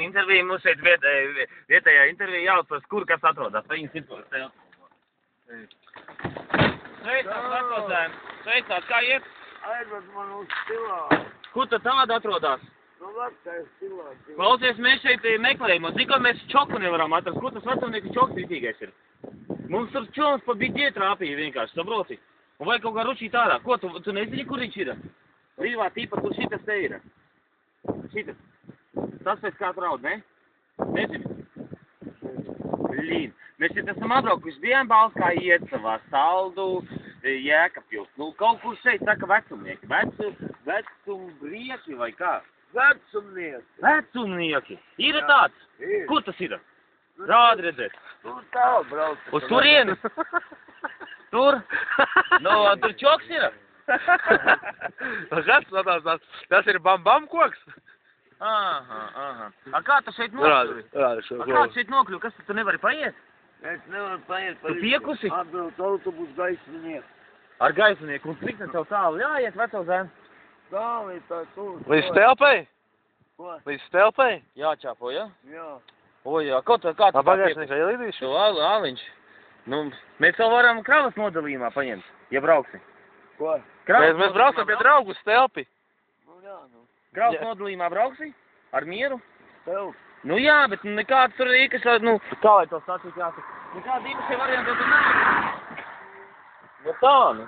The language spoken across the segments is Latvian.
viena intervija, mums šeit vietējā intervija jāuzprast, kur kas atrodas. Vai viņas ir to telpu? Sveicāt, vecozēm. Sveicāt, kā iet? Aizved man uz stilā. Kur tad tāda atrodas? Nu, vecais stilā. Klausies, mēs šeit meklējam, un tikko mēs čoku nevaram atrast. Kur tas vecumnieku čoks ritīgais ir? Mums tur čoms pa biģē trāpīja vienkārši, saproti. Un vajag kaut kā ručīt ārā. Ko, tu nezini, kur viņš ir? Līvā tīpa, kur šitas te ir. Šitas. Tas pēc kā traud, ne? Nezini. Blīn. Mēs šeit esam atbraukuši Dienbalskā Iecavā, Saldu, Jēkabpils. Nu, kaut kur šeit saka vecumnieki. Vecumbrieki vai kā? Vecumnieki. Vecumnieki. Ir tāds? Ir. Kur tas ir? Rādi redzēt. Tur tālu brauc. Uz turieni? Tur? Nu, tur čoks ir? Tas ir bambam koks? Aha. A kā tu šeit nokļuvi? A kā tu šeit nokļuvi? Kas tu nevari paiet? Es nevaru paiet Tu piekusi? Atbrauc autobus gaisminieks. Ar gaisminieku. Un cik tev tālu jāiet, vecozēm? Tālī tā tur. Līdz telpai? Ko? Līdz telpai? Jāčāpo, ja? Jā. O, jā. Kā tu Bagāžniekā ielīdīšu? Tu āliņš. Nu, mēs vēl varam kravas nodalījumā paņemt, ja brauksi. Ko? Mēs braucam pie draugu uz telpi. Nu jā, nu. Kravas nodalījumā brauksi? Ar mieru? Tev. Nu jā, bet nekāds tur īpaši, nu, kā lai to sacīt jāsaka? Nekāda īpaši varianta tur nav. Nu tā, nu.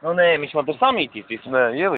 Nu nē, viņš man tur samītīs visu. Nē, ielīdīšu.